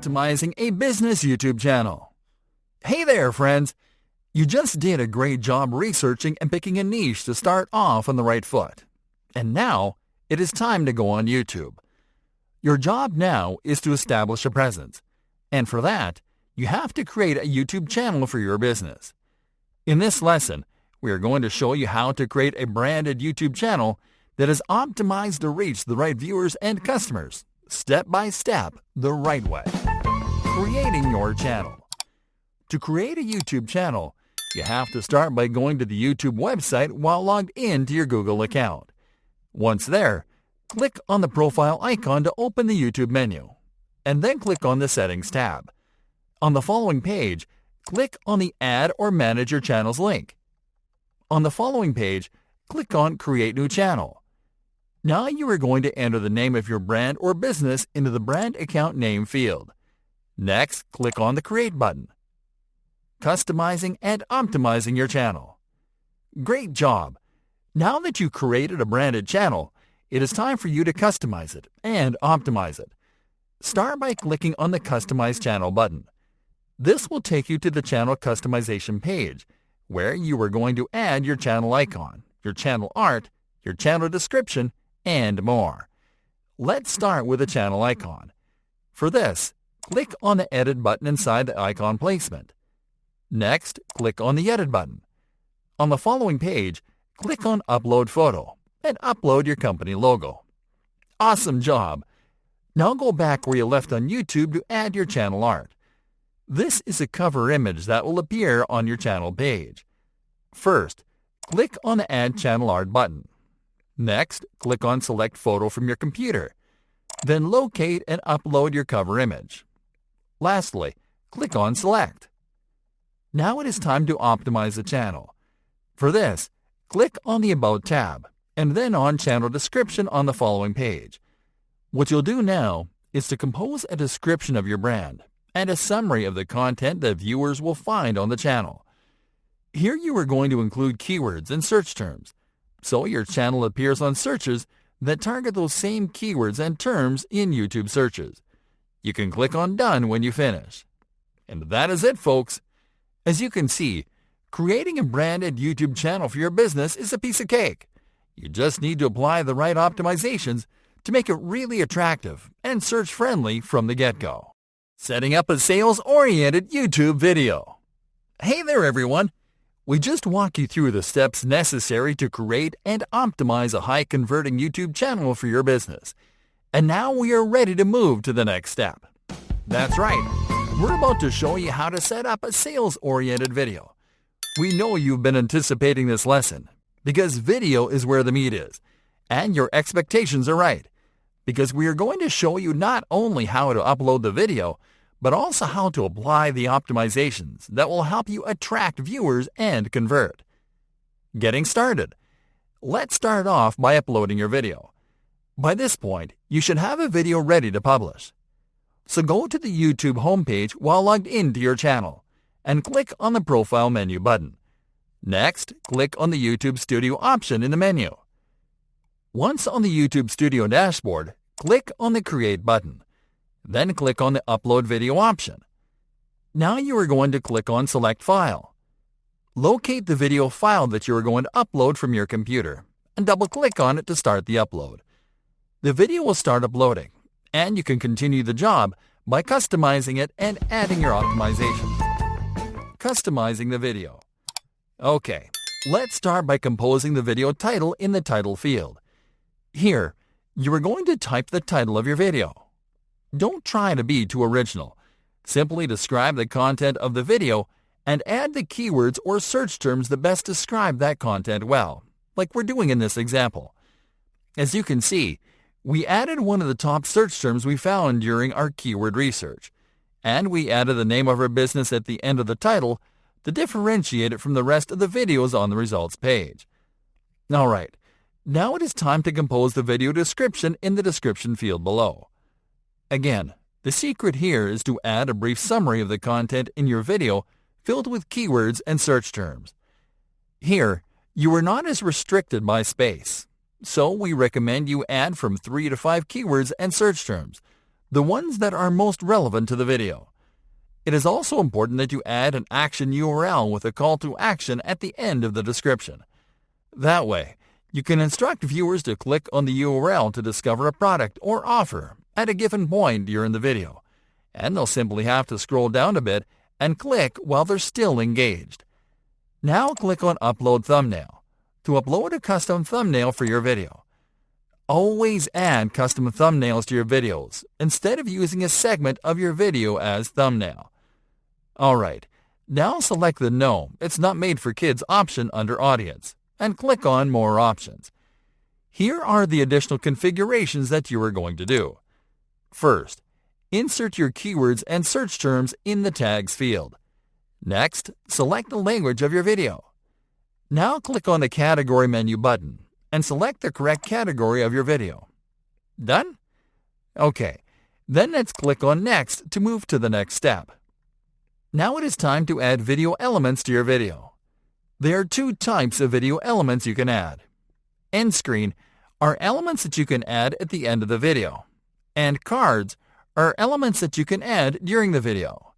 optimizing a business YouTube channel. Hey there, friends! You just did a great job researching and picking a niche to start off on the right foot. And now, it is time to go on YouTube. Your job now is to establish a presence. And for that, you have to create a YouTube channel for your business. In this lesson, we are going to show you how to create a branded YouTube channel that is optimized to reach the right viewers and customers, step by step, the right way. Creating your channel. To create a YouTube channel, you have to start by going to the YouTube website while logged into your Google account. Once there, click on the profile icon to open the YouTube menu, and then click on the Settings tab. On the following page, click on the Add or Manage Your Channels link. On the following page, click on Create New Channel. Now you are going to enter the name of your brand or business into the Brand Account Name field. Next, click on the Create button. Customizing and optimizing your channel. Great job! Now that you created a branded channel, it is time for you to customize it and optimize it. Start by clicking on the Customize Channel button. This will take you to the channel customization page, where you are going to add your channel icon, your channel art, your channel description, and more. Let's start with the channel icon. For this, click on the Edit button inside the icon placement. Next, click on the Edit button. On the following page, click on Upload Photo and upload your company logo. Awesome job! Now go back where you left on YouTube to add your channel art. This is a cover image that will appear on your channel page. First, click on the Add Channel Art button. Next, click on Select Photo from your computer. Then locate and upload your cover image. Lastly, click on Select. Now it is time to optimize the channel. For this, click on the About tab, and then on Channel Description on the following page. What you'll do now is to compose a description of your brand and a summary of the content that viewers will find on the channel. Here you are going to include keywords and search terms, so your channel appears on searches that target those same keywords and terms in YouTube searches. You can click on Done when you finish. And that is it, folks. As you can see, creating a branded YouTube channel for your business is a piece of cake. You just need to apply the right optimizations to make it really attractive and search-friendly from the get-go. Setting up a sales-oriented YouTube video. Hey there, everyone! We just walked you through the steps necessary to create and optimize a high-converting YouTube channel for your business. And now we are ready to move to the next step. That's right. We're about to show you how to set up a sales-oriented video. We know you've been anticipating this lesson because video is where the meat is. And your expectations are right, because we are going to show you not only how to upload the video, but also how to apply the optimizations that will help you attract viewers and convert. Getting started. Let's start off by uploading your video. By this point, you should have a video ready to publish. So go to the YouTube homepage while logged into your channel and click on the Profile menu button. Next, click on the YouTube Studio option in the menu. Once on the YouTube Studio dashboard, click on the Create button. Then click on the Upload Video option. Now you are going to click on Select File. Locate the video file that you are going to upload from your computer and double-click on it to start the upload. The video will start uploading, and you can continue the job by customizing it and adding your optimizations. Customizing the video. Okay, let's start by composing the video title in the title field. Here, you are going to type the title of your video. Don't try to be too original. Simply describe the content of the video and add the keywords or search terms that best describe that content well, like we're doing in this example. As you can see, we added one of the top search terms we found during our keyword research, and we added the name of our business at the end of the title to differentiate it from the rest of the videos on the results page. Alright, now it is time to compose the video description in the description field below. Again, the secret here is to add a brief summary of the content in your video filled with keywords and search terms. Here, you are not as restricted by space, so we recommend you add from 3 to 5 keywords and search terms, the ones that are most relevant to the video. It is also important that you add an action URL with a call to action at the end of the description. That way, you can instruct viewers to click on the URL to discover a product or offer at a given point during the video, and they'll simply have to scroll down a bit and click while they're still engaged. Now click on Upload Thumbnail to upload a custom thumbnail for your video. Always add custom thumbnails to your videos instead of using a segment of your video as thumbnail. Alright, now select the No, It's Not Made for Kids option under Audience and click on More Options. Here are the additional configurations that you are going to do. First, insert your keywords and search terms in the Tags field. Next, select the language of your video. Now click on the Category menu button and select the correct category of your video. Done? Okay, then let's click on Next to move to the next step. Now it is time to add video elements to your video. There are two types of video elements you can add. End screen are elements that you can add at the end of the video, and cards are elements that you can add during the video.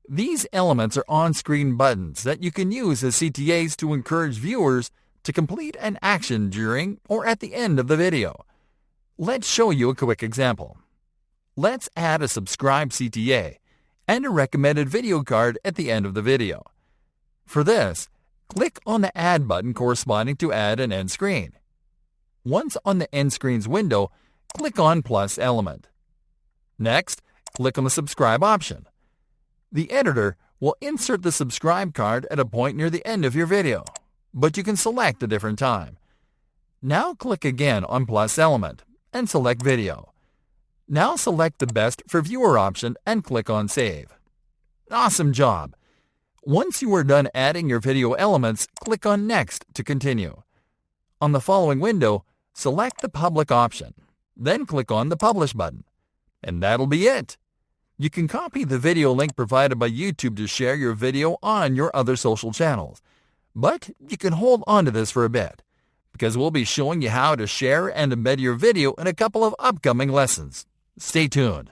These elements are on-screen buttons that you can use as CTAs to encourage viewers to complete an action during or at the end of the video. Let's show you a quick example. Let's add a subscribe CTA and a recommended video card at the end of the video. For this, click on the Add button corresponding to add an end screen. Once on the end screen's window, click on Plus element. Next, click on the Subscribe option. The editor will insert the subscribe card at a point near the end of your video, but you can select a different time. Now click again on Plus element and select Video. Now select the Best for Viewer option and click on Save. Awesome job! Once you are done adding your video elements, click on Next to continue. On the following window, select the Public option, then click on the Publish button. And that'll be it! You can copy the video link provided by YouTube to share your video on your other social channels. But you can hold on to this for a bit, because we'll be showing you how to share and embed your video in a couple of upcoming lessons. Stay tuned.